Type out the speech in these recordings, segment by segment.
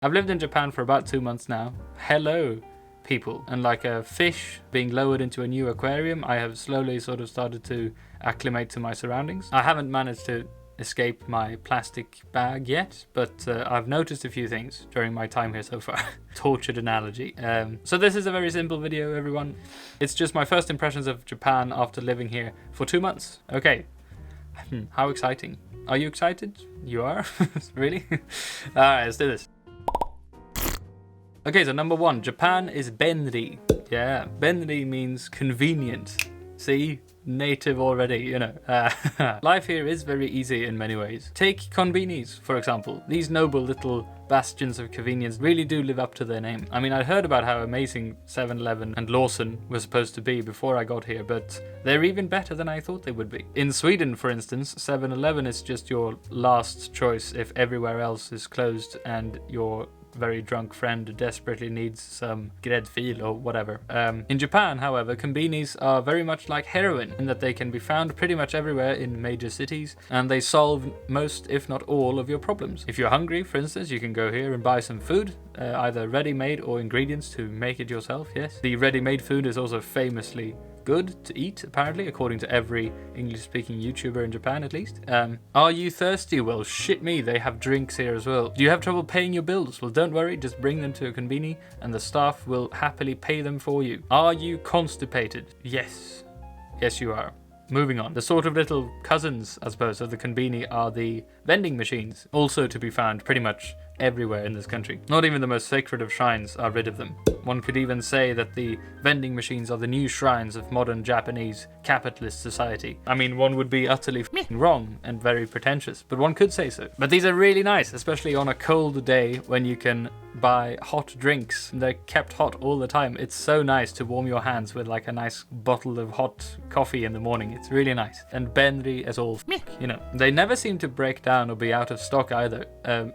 I've lived in Japan for about 2 months now. Hello, people. And like a fish being lowered into a new aquarium, I have slowly sort of started to acclimate to my surroundings. I haven't managed to escape my plastic bag yet, but I've noticed a few things during my time here so far. Tortured analogy. So this is a very simple video, everyone. It's just my first impressions of Japan after living here for 2 months. Okay. How exciting. Are you excited? You are? Really? Alright, let's do this. Okay, so number 1, Japan is benri. Yeah, benri means convenient. See? Native already, you know. Life here is very easy in many ways. Take convenies, for example. These noble little bastions of convenience really do live up to their name. I mean, I'd heard about how amazing 7-Eleven and Lawson were supposed to be before I got here, but they're even better than I thought they would be. In Sweden, for instance, 7-Eleven is just your last choice if everywhere else is closed and your very drunk friend desperately needs some gräddfil or whatever. In Japan, however, konbinis are very much like heroin in that they can be found pretty much everywhere in major cities, and they solve most, if not all, of your problems. If you're hungry, for instance, you can go here and buy some food, either ready-made or ingredients to make it yourself, yes. The ready-made food is also famously good to eat, apparently, according to every English-speaking YouTuber in Japan, at least. Are you thirsty? Well, shit me, they have drinks here as well. Do you have trouble paying your bills? Well, don't worry, just bring them to a konbini and the staff will happily pay them for you. Are you constipated? Yes. Yes, you are. Moving on. The sort of little cousins, I suppose, of the konbini are the vending machines, also to be found pretty much everywhere in this country. Not even the most sacred of shrines are rid of them. One could even say that the vending machines are the new shrines of modern Japanese capitalist society. I mean, one would be utterly wrong and very pretentious, but one could say so. But these are really nice, especially on a cold day when you can buy hot drinks. They're kept hot all the time. It's so nice to warm your hands with like a nice bottle of hot coffee in the morning. It's really nice. And benri as all, you know. They never seem to break down or be out of stock either.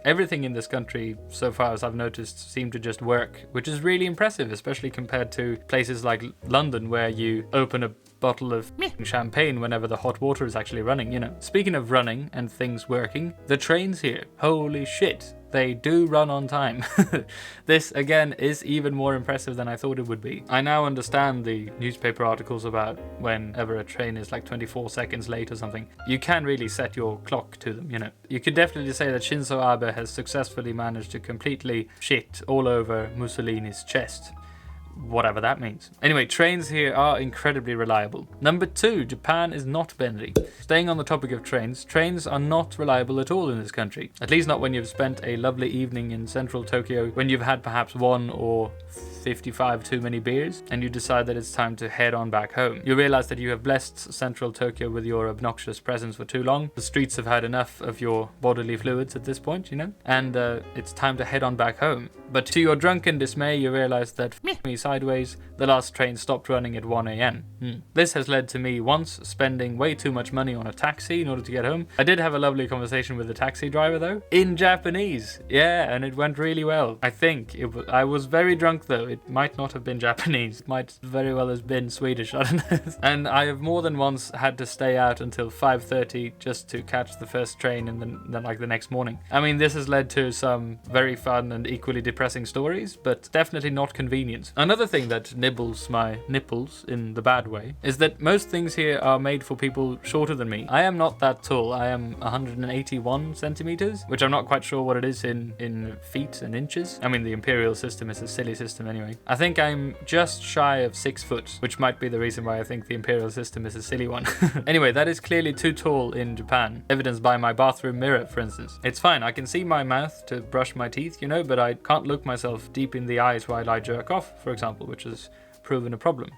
Everything in this country, so far as I've noticed, seem to just work, which is really impressive, especially compared to places like London where you open a bottle of champagne whenever the hot water is actually running, you know. Speaking of running and things working, the trains here, holy shit, they do run on time. This, again, is even more impressive than I thought it would be. I now understand the newspaper articles about whenever a train is like 24 seconds late or something. You can really set your clock to them, you know. You could definitely say that Shinzo Abe has successfully managed to completely shit all over Mussolini's chest. Whatever that means. Anyway, trains here are incredibly reliable. Number 2, Japan is not benri. Staying on the topic of trains, trains are not reliable at all in this country. At least not when you've spent a lovely evening in central Tokyo, when you've had perhaps 1 or 55 too many beers, and you decide that it's time to head on back home. You realize that you have blessed central Tokyo with your obnoxious presence for too long. The streets have had enough of your bodily fluids at this point, you know, and it's time to head on back home. But to your drunken dismay, you realize that sideways, the last train stopped running at 1 a.m. This has led to me once spending way too much money on a taxi in order to get home. I did have a lovely conversation with the taxi driver though, in Japanese. Yeah, and it went really well. I think I was very drunk though. It might not have been Japanese. It might very well have been Swedish. I don't know. And I have more than once had to stay out until 5:30 just to catch the first train and then like the next morning. I mean, this has led to some very fun and equally depressing stories, but definitely not convenient. Another thing that nibbles my nipples in the bad way is that most things here are made for people shorter than me. I am not that tall. I am 181 centimeters, which I'm not quite sure what it is in feet and inches. I mean, the imperial system is a silly system anyway. I think I'm just shy of 6 foot, which might be the reason why I think the imperial system is a silly one. Anyway, that is clearly too tall in Japan, evidenced by my bathroom mirror, for instance. It's fine. I can see my mouth to brush my teeth, you know, but I can't look myself deep in the eyes while I jerk off, for example, which has proven a problem.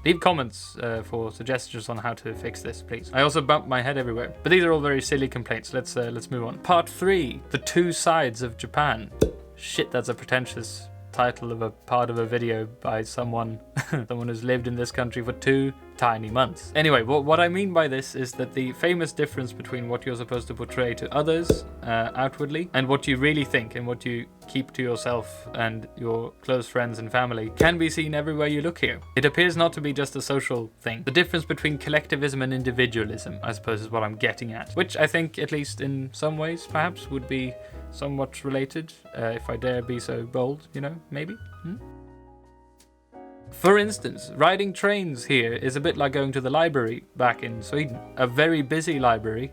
Leave comments for suggestions on how to fix this, please. I also bump my head everywhere. But these are all very silly complaints. Let's move on. Part 3, the 2 sides of Japan. Shit, that's a pretentious title of a part of a video by someone who's lived in this country for 2 tiny months. Anyway, what I mean by this is that the famous difference between what you're supposed to portray to others outwardly and what you really think and what you keep to yourself and your close friends and family can be seen everywhere you look here. It appears not to be just a social thing. The difference between collectivism and individualism, I suppose, is what I'm getting at, which I think, at least in some ways, perhaps would be somewhat related, if I dare be so bold, you know, maybe? For instance, riding trains here is a bit like going to the library back in Sweden. A very busy library,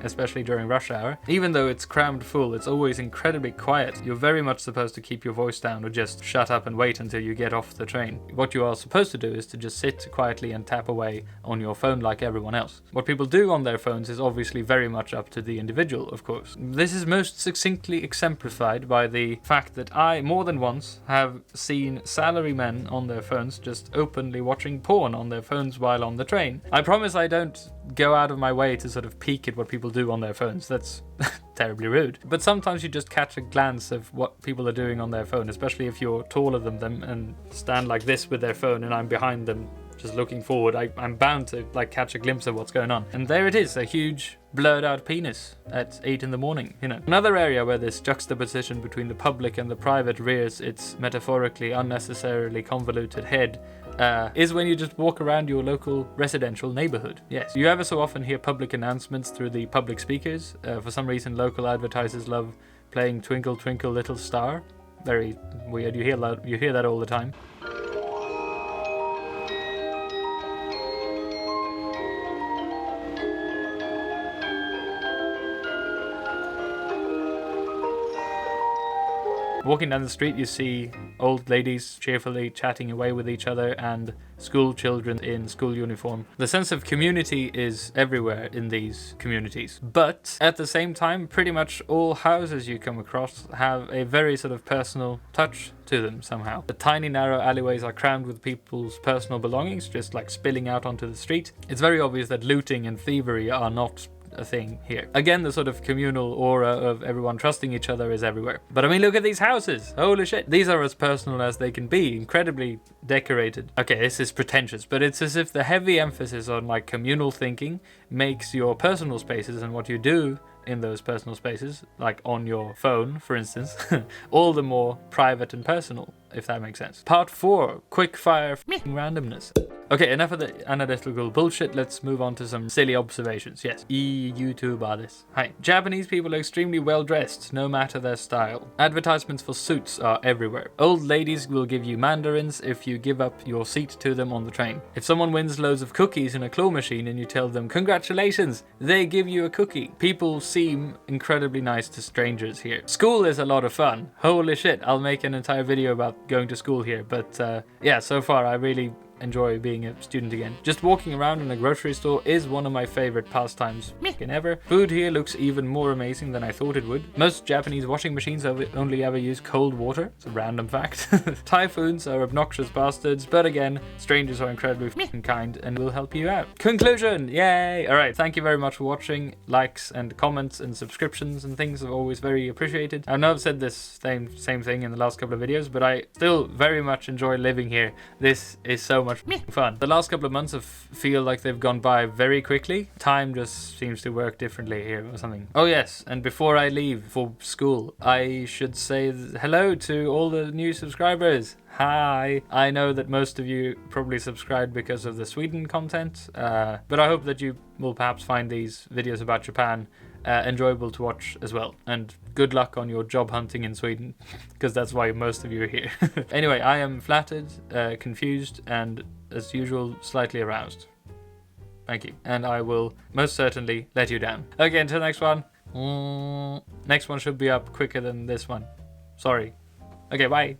especially during rush hour. Even though it's crammed full, it's always incredibly quiet. You're very much supposed to keep your voice down or just shut up and wait until you get off the train. What you are supposed to do is to just sit quietly and tap away on your phone like everyone else. What people do on their phones is obviously very much up to the individual, of course. This is most succinctly exemplified by the fact that I, more than once, have seen salarymen on their phones just openly watching porn on their phones while on the train. I promise I don't go out of my way to sort of peek at what people do on their phones. That's terribly rude. But sometimes you just catch a glance of what people are doing on their phone, especially if you're taller than them and stand like this with their phone and I'm behind them just looking forward. I'm bound to like catch a glimpse of what's going on. And there it is, a huge blurred out penis at 8 in the morning, you know. Another area where this juxtaposition between the public and the private rears its metaphorically unnecessarily convoluted head is when you just walk around your local residential neighborhood. Yes, you ever so often hear public announcements through the public speakers. For some reason, local advertisers love playing Twinkle Twinkle Little Star. Very weird. You hear that all the time. Walking down the street, you see old ladies cheerfully chatting away with each other and school children in school uniform. The sense of community is everywhere in these communities. But at the same time, pretty much all houses you come across have a very sort of personal touch to them somehow. The tiny narrow alleyways are crammed with people's personal belongings, just like spilling out onto the street. It's very obvious that looting and thievery are not a thing here. Again, the sort of communal aura of everyone trusting each other is everywhere. But I mean, look at these houses. Holy shit. These are as personal as they can be, incredibly decorated. Okay, this is pretentious, but it's as if the heavy emphasis on like communal thinking makes your personal spaces and what you do in those personal spaces, like on your phone, for instance, all the more private and personal, if that makes sense. Part 4, quick fire randomness. Okay, enough of the analytical bullshit, let's move on to some silly observations. Yes, YouTuber this. Hi. Japanese people are extremely well dressed, no matter their style. Advertisements for suits are everywhere. Old ladies will give you mandarins if you give up your seat to them on the train. If someone wins loads of cookies in a claw machine and you tell them, congratulations, they give you a cookie. People seem incredibly nice to strangers here. School is a lot of fun. Holy shit, I'll make an entire video about going to school here, but yeah, so far I really enjoy being a student again. Just walking around in a grocery store is one of my favorite pastimes ever. Food here looks even more amazing than I thought it would. Most Japanese washing machines only ever use cold water. It's a random fact. Typhoons are obnoxious bastards, but again, strangers are incredibly kind and will help you out. Conclusion! Yay! Alright, thank you very much for watching. Likes and comments and subscriptions and things are always very appreciated. I know I've said this same thing in the last couple of videos, but I still very much enjoy living here. This is so much fun. The last couple of months feel like they've gone by very quickly. Time just seems to work differently here or something. Oh yes, and before I leave for school, I should say hello to all the new subscribers. Hi! I know that most of you probably subscribed because of the Sweden content, but I hope that you will perhaps find these videos about Japan enjoyable to watch as well. And good luck on your job hunting in Sweden, because that's why most of you are here. Anyway, I am flattered, confused, and as usual, slightly aroused. Thank you. And I will most certainly let you down. Okay, until next one. Next one should be up quicker than this one. Sorry. Okay, bye.